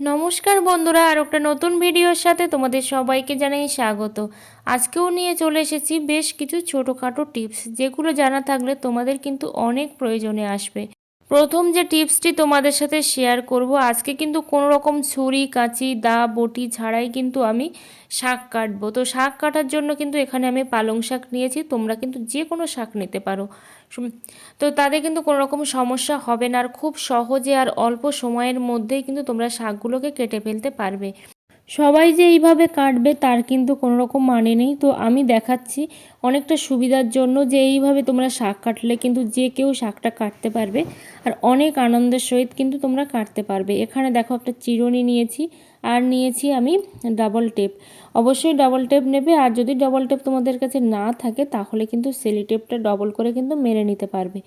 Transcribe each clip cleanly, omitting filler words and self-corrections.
নমস্কার বন্ধুরা, আর একটা নতুন ভিডিওর সাথে তোমাদের সবাইকে জানাই স্বাগত। আজকেও নিয়ে চলে এসেছি বেশ কিছু ছোটোখাটো টিপস, যেগুলো জানা থাকলে তোমাদের কিন্তু অনেক প্রয়োজনে আসবে। প্রথম যে টিপসটি তোমাদের সাথে শেয়ার করব, আজকে কিন্তু কোনো রকম ছুরি কাঁচি দা বটি ছাড়াই কিন্তু আমি শাক কাটবো। তো শাক কাটার জন্য কিন্তু এখানে আমি পালং শাক নিয়েছি, তোমরা কিন্তু যে কোনো শাক নিতে পারো। তো তাদের কিন্তু কোনো রকম সমস্যা হবে না, আর খুব সহজে আর অল্প সময়ের মধ্যেই কিন্তু তোমরা শাকগুলোকে কেটে ফেলতে পারবে। সবাই যে এইভাবে কাটবে তার কিন্তু কোনো রকম মানে নেই। তো আমি দেখাচ্ছি অনেকটা সুবিধার জন্য যে এইভাবে তোমরা শাক কাটলে কিন্তু যে কেউ শাকটা কাটতে পারবে, আর অনেক আনন্দের সহিত কিন্তু তোমরা কাটতে পারবে। এখানে দেখো একটা চিরুনি নিয়েছি, আর নিয়েছি আমি ডাবল টেপ। অবশ্যই ডাবল টেপ নেবে, আর যদি ডাবল টেপ তোমাদের কাছে না থাকে তাহলে কিন্তু সেলি টেপটা ডবল করে কিন্তু মেরে নিতে পারবে।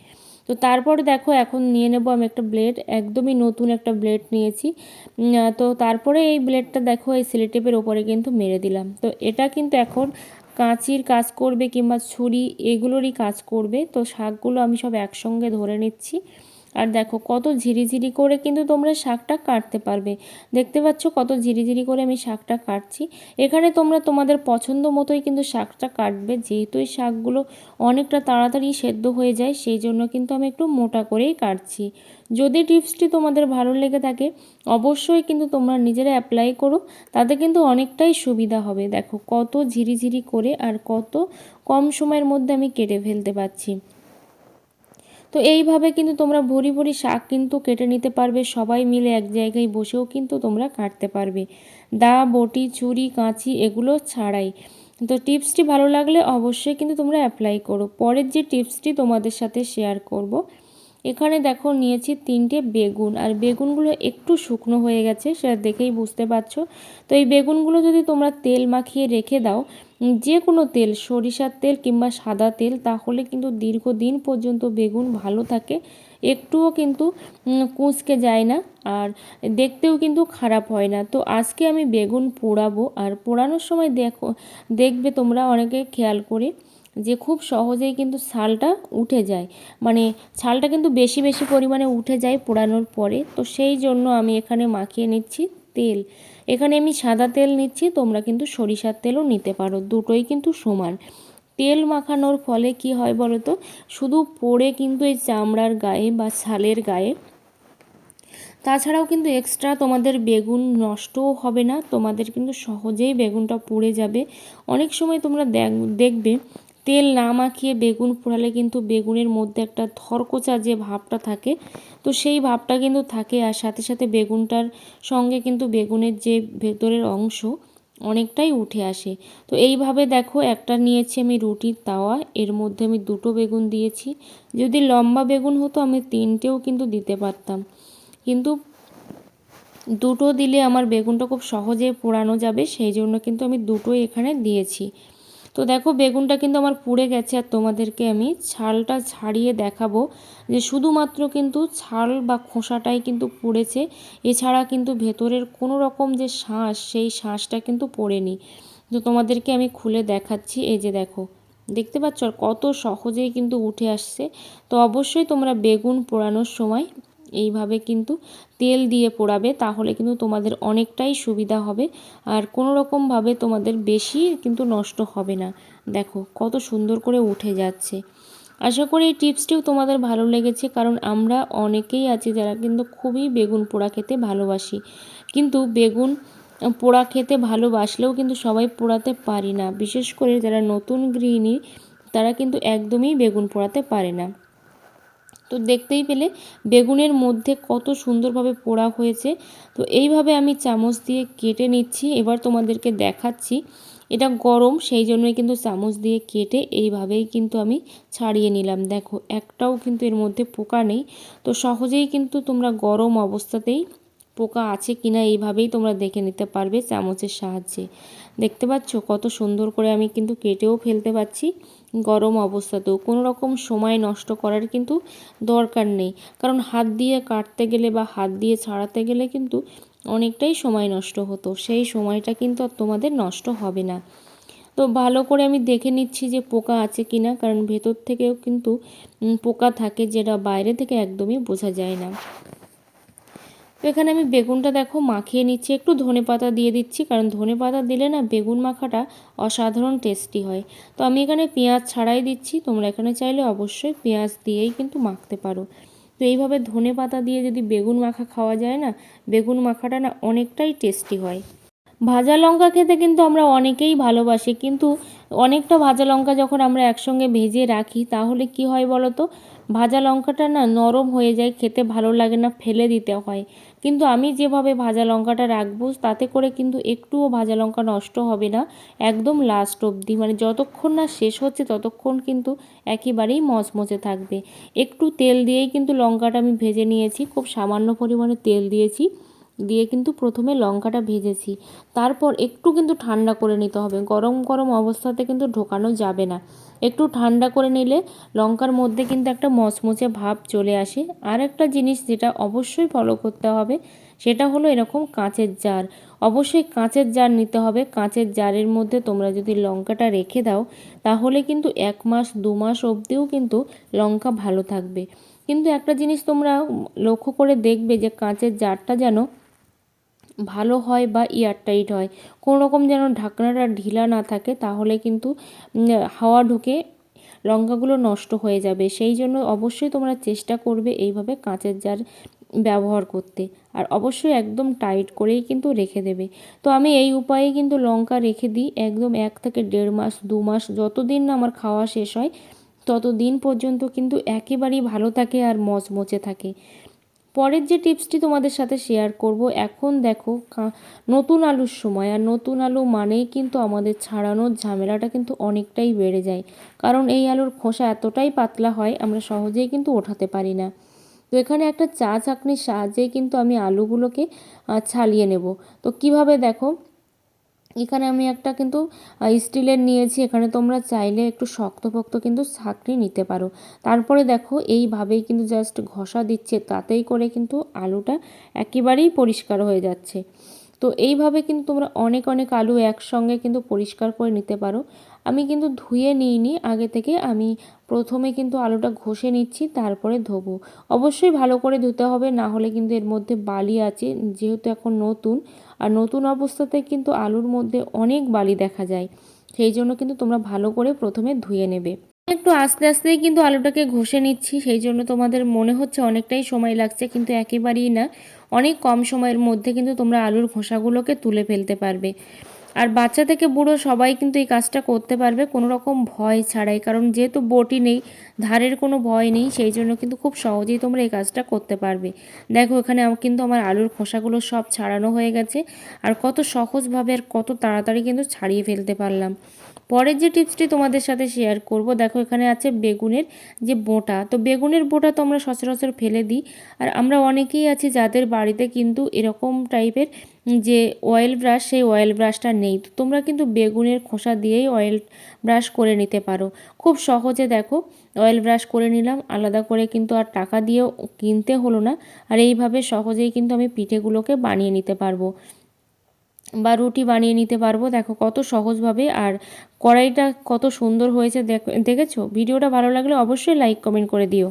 তো তারপরে দেখো এখন নিয়ে নেব আমি একটা ব্লেড, একদমই নতুন একটা ব্লেড নিয়েছি। তো তারপরে এই ব্লেডটা দেখো এই সেলোটেপের ওপরে কিন্তু মেরে দিলাম। তো এটা কিন্তু এখন কাঁচির কাজ করবে কিংবা ছুরি এগুলোরই কাজ করবে। তো শাকগুলো আমি সব একসঙ্গে ধরে নিচ্ছি, আর দেখো কত ঝিরিঝিরি করে কিন্তু তোমরা শাকটা কাটতে পারবে। দেখতে পাচ্ছ কত ঝিরিঝিরি করে আমি শাকটা কাটছি। এখানে তোমরা তোমাদের পছন্দ মতোই কিন্তু শাকটা কাটবে, যেহেতু এই শাকগুলো অনেকটা তাড়াতাড়ি সেদ্ধ হয়ে যায় সেই জন্য কিন্তু আমি একটু মোটা করেই কাটছি। যদি টিপসটি তোমাদের ভালো লেগে থাকে অবশ্যই কিন্তু তোমরা নিজেরা অ্যাপ্লাই করো, তাতে কিন্তু অনেকটাই সুবিধা হবে। দেখো কত ঝিরিঝিরি করে আর কত কম সময়ের মধ্যে আমি কেটে ফেলতে পারছি। তো এইভাবে কিন্তু তোমরা ভরি ভরি শাক কিন্তু কেটে নিতে পারবে, সবাই মিলে এক জায়গায় বসেও কিন্তু তোমরা কাটতে পারবে, দা বটি ছুরি কাঁচি এগুলো ছাড়াই। তো টিপসটি ভালো লাগলে অবশ্যই কিন্তু তোমরা অ্যাপ্লাই করো। পরের যে টিপসটি তোমাদের সাথে শেয়ার করব, এখানে দেখো নিয়েছি 3টে বেগুন, আর বেগুনগুলো একটু শুকনো হয়ে গেছে, সেটা দেখেই বুঝতে পারছো। তো এই বেগুনগুলো যদি তোমরা তেল মাখিয়ে রেখে দাও, যে কোনো তেল, সরিষার তেল কিংবা সাদা তেল, তাহলে কিন্তু দীর্ঘদিন পর্যন্ত বেগুন ভালো থাকে, একটুও কিন্তু কুঁচকে যায় না, আর দেখতেও কিন্তু খারাপ হয় না। তো আজকে আমি বেগুন পোড়াবো, আর পোড়ানোর সময় দেখবে তোমরা অনেকে খেয়াল করে যে খুব সহজেই কিন্তু ছালটা উঠে যায়, মানে ছালটা কিন্তু বেশি বেশি পরিমাণে উঠে যায় পোড়ানোর পরে। তো সেই জন্য আমি এখানে মাখিয়ে নিচ্ছি তেল। এখানে আমি সাদা তেল নিচ্ছি, তোমরা কিন্তু সরিষার তেলও নিতে পারো, দুটোই কিন্তু সমান। তেল মাখানোর ফলে কি হয় বলো তো, শুধু পড়ে কিন্তু এই চামড়ার গায়ে বা ছালের গায়ে, তাছাড়াও কিন্তু এক্সট্রা তোমাদের বেগুন নষ্টও হবে না, তোমাদের কিন্তু সহজেই বেগুনটা পুড়ে যাবে। অনেক সময় তোমরা দেখবে তেল না মাখিয়ে বেগুন পোড়ালে কিন্তু বেগুনের মধ্যে একটা ধরকোচা যে ভাবটা থাকে, তো সেই ভাবটা কিন্তু থাকে, আর সাথে সাথে বেগুনটার সঙ্গে কিন্তু বেগুনের যে ভেতরের অংশ অনেকটাই উঠে আসে। তো এইভাবে দেখো একটা নিয়েছি আমি রুটির তাওয়া, এর মধ্যে আমি 2টো বেগুন দিয়েছি। যদি লম্বা বেগুন হতো আমি 3টেও কিন্তু দিতে পারতাম, কিন্তু 2টো দিলে আমার বেগুনটা খুব সহজে পোড়ানো যাবে, সেই জন্য কিন্তু আমি 2টোই এখানে দিয়েছি। তো দেখো বেগুনটা কিন্তু আমার পুড়ে গেছে, আর তোমাদেরকে আমি ছালটা ছাড়িয়ে দেখাবো যে শুধুমাত্র কিন্তু ছাল বা খোসাটাই কিন্তু পুড়েছে, এছাড়া কিন্তু ভেতরের কোনো রকম যে শাঁস সেই শাঁসটা কিন্তু পড়েনি। তো তোমাদেরকে আমি খুলে দেখাচ্ছি, এই যে দেখো, দেখতে পাচ্ছ আর কত সহজেই কিন্তু উঠে আসছে। তো অবশ্যই তোমরা বেগুন পোড়ানোর সময় এইভাবে কিন্তু তেল দিয়ে পোড়াবে, তাহলে কিন্তু তোমাদের অনেকটাই সুবিধা হবে, আর কোনো রকমভাবে তোমাদের বেশি কিন্তু নষ্ট হবে না। দেখো কত সুন্দর করে উঠে যাচ্ছে। আশা করি এই টিপসটিও তোমাদের ভালো লেগেছে, কারণ আমরা অনেকেই আছি যারা কিন্তু খুবই বেগুন পোড়া খেতে ভালোবাসি, কিন্তু বেগুন পোড়া খেতে ভালোবাসলেও কিন্তু সবাই পোড়াতে পারি না, বিশেষ করে যারা নতুন গৃহিণী তারা কিন্তু একদমই বেগুন পোড়াতে পারে না। তো দেখতেই পেলে বেগুনের মধ্যে কত সুন্দরভাবে পোড়া হয়েছে। তো এইভাবে আমি চামচ দিয়ে কেটে নিচ্ছি, এবার তোমাদেরকে দেখাচ্ছি। এটা গরম সেই জন্যই কিন্তু চামচ দিয়ে কেটে এইভাবেই কিন্তু আমি ছাড়িয়ে নিলাম। দেখো একটাও কিন্তু এর মধ্যে পোকা নেই। তো সহজেই কিন্তু তোমরা গরম অবস্থাতেই পোকা আছে কিনা এইভাবেই তোমরা দেখে নিতে পারবে চামচের সাহায্যে। দেখতে পাচ্ছ কত সুন্দর করে আমি কিন্তু কেটেও ফেলতে পারছি গরম অবস্থাতেও, কোনো রকম সময় নষ্ট করার কিন্তু দরকার নেই, কারণ হাত দিয়ে কাটতে গেলে বা হাত দিয়ে ছাড়াতে গেলে কিন্তু অনেকটাই সময় নষ্ট হতো, সেই সময়টা কিন্তু আর তোমাদের নষ্ট হবে না। তো ভালো করে আমি দেখে নিচ্ছি যে পোকা আছে কিনা, কারণ ভেতর থেকেও কিন্তু পোকা থাকে, যেটা বাইরে থেকে একদমই বোঝা যায় না। তো এখানে আমি বেগুনটা দেখো মাখিয়ে নিচ্ছি, একটু ধনেপাতা দিয়ে দিচ্ছি, কারণ ধনেপাতা দিলে না বেগুন মাখাটা অসাধারণ টেস্টি হয়। তো আমি এখানে পেঁয়াজ ছাড়াই দিচ্ছি, তোমরা এখানে চাইলে অবশ্যই পেঁয়াজ দিয়েই কিন্তু মাখতে পারো। তো এইভাবে ধনেপাতা দিয়ে যদি বেগুন মাখা খাওয়া যায় না, বেগুন মাখাটা না অনেকটাই টেস্টি হয়। ভাজা লঙ্কা খেতে কিন্তু আমরা অনেকেই ভালোবাসি, কিন্তু অনেকটা ভাজা লঙ্কা যখন আমরা একসঙ্গে ভেজে রাখি তাহলে কি হয় বলো তো, ভাজা লঙ্কাটা না নরম হয়ে যায়, খেতে ভালো লাগে না, ফেলে দিতে হয়। কিন্তু আমি যেভাবে ভাজা লঙ্কাটা রাখবো তাতে করে কিন্তু একটুও ভাজা লঙ্কা নষ্ট হবে না, একদম লাস্ট অবধি, মানে যতক্ষণ না শেষ হচ্ছে ততক্ষণ কিন্তু একেবারেই মচমচে থাকবে। একটু তেল দিয়েই কিন্তু লঙ্কাটা আমি ভেজে নিয়েছি, খুব সামান্য পরিমাণে তেল দিয়েছি, দিয়ে কিন্তু প্রথমে লঙ্কাটা ভেজেছি। তারপর একটু কিন্তু ঠান্ডা করে নিতে হবে, গরম গরম অবস্থাতে কিন্তু ঢোকানো যাবে না। একটু ঠান্ডা করে নিলে লঙ্কার মধ্যে কিন্তু একটা মচমচে ভাব চলে আসে। আর একটা জিনিস যেটা অবশ্যই ফলো করতে হবে সেটা হলো এরকম কাঁচের জার। অবশ্যই কাঁচের জার নিতে হবে। কাঁচের জারের মধ্যে তোমরা যদি লঙ্কাটা রেখে দাও তাহলে কিন্তু 1 মাস 2 মাস অবধিও কিন্তু লঙ্কা ভালো থাকবে। কিন্তু একটা জিনিস তোমরা লক্ষ্য করে দেখবে যে কাঁচের জারটা যেন ভালো হয় বা এয়ারটাইট হয়, কোনো রকম যেন ঢাকনাটা ঢিলা না থাকে, তাহলে কিন্তু হাওয়া ঢুকে লঙ্কাগুলো নষ্ট হয়ে যাবে। সেই জন্য অবশ্যই তোমরা চেষ্টা করবে এইভাবে কাঁচের জার ব্যবহার করতে, আর অবশ্যই একদম টাইট করেই কিন্তু রেখে দেবে। তো আমি এই উপায়ে কিন্তু লঙ্কা রেখে দিই একদম 1 থেকে 1.5 মাস 2 মাস, যতদিন না আমার খাওয়া শেষ হয় ততদিন পর্যন্ত কিন্তু একেবারেই ভালো থাকে আর মচমচে থাকে। পরের যে টিপসটি তোমাদের সাথে শেয়ার করব, এখন দেখো নতুন আলুর সময়, আর নতুন আলু মানেই কিন্তু আমাদের ছাড়ানোর ঝামেলাটা কিন্তু অনেকটাই বেড়ে যায়, কারণ এই আলুর খোসা এতটাই পাতলা হয় আমরা সহজেই কিন্তু ওঠাতে পারি না। তো এখানে একটা চা ছাঁকনির সাহায্যেই কিন্তু আমি আলুগুলোকে ছালিয়ে নেব। তো কিভাবে দেখো, এখানে আমি একটা কিন্তু স্টিলের নিয়েছি, এখানে তোমরা চাইলে একটু শক্তপোক্ত কিন্তু ছাঁকনি নিতে পারো। তারপরে দেখো এইভাবেই কিন্তু জাস্ট ঘষা দিচ্ছে, তাতেই করে কিন্তু আলুটা একেবারেই পরিষ্কার হয়ে যাচ্ছে। তো এইভাবে কিন্তু তোমরা অনেক অনেক আলু একসঙ্গে কিন্তু পরিষ্কার করে নিতে পারো। আমি কিন্তু ধুয়ে নিইনি আগে থেকে, আমি প্রথমে কিন্তু আলুটা ঘষে নিচ্ছি তারপরে ধোবো। অবশ্যই ভালো করে ধুতে হবে, না হলে কিন্তু এর মধ্যে বালি আছে, যেহেতু এখন নতুন, আর নতুন অবস্থাতে কিন্তু আলুর মধ্যে অনেক বালি দেখা যায়, সেই জন্য কিন্তু তোমরা ভালো করে প্রথমে ধুয়ে নেবে। একটু আস্তে আস্তেই কিন্তু আলুটাকে ঘষে নিচ্ছি, সেই জন্য তোমাদের মনে হচ্ছে অনেকটাই সময় লাগছে, কিন্তু একেবারেই না, অনেক কম সময়ের মধ্যে কিন্তু তোমরা আলুর খোসাগুলোকে তুলে ফেলতে পারবে। আর বাচ্চা থেকে বুড়ো সবাই কিন্তু এই কাজটা করতে পারবে কোনো রকম ভয় ছাড়াই, কারণ যেহেতু বটি নেই, ধারের কোনো ভয় নেই, সেই জন্য কিন্তু খুব সহজেই তোমরা এই কাজটা করতে পারবে। দেখো এখানে কিন্তু আমার আলুর খোসাগুলো সব ছাড়ানো হয়ে গেছে, আর কত সহজভাবে আর কত তাড়াতাড়ি কিন্তু ছাড়িয়ে ফেলতে পারলাম। পরের যে টিপসটি তোমাদের সাথে শেয়ার করব, দেখো এখানে আছে বেগুনের যে বোঁটা। তো বেগুনের বোঁটা তো আমরা সচরাচর ফেলে দিই, আর আমরা অনেকেই আছি যাদের বাড়িতে কিন্তু এরকম টাইপের যে অয়েল ব্রাশ, সেই অয়েল ব্রাশটা নেই। তো তোমরা কিন্তু বেগুনের খোসা দিয়েই অয়েল ব্রাশ করে নিতে পারো খুব সহজে। দেখো অয়েল ব্রাশ করে নিলাম, আলাদা করে কিন্তু আর টাকা দিয়েও কিনতে হলো না, আর এইভাবে সহজেই কিন্তু আমি পিঠেগুলোকে বানিয়ে নিতে পারবো বা রুটি বানিয়ে নিতে পারবো। দেখো কত সহজভাবে, আর কড়াইটা কত সুন্দর হয়েছে দেখেছো। ভিডিওটা ভালো লাগলে অবশ্যই লাইক কমেন্ট করে দিও।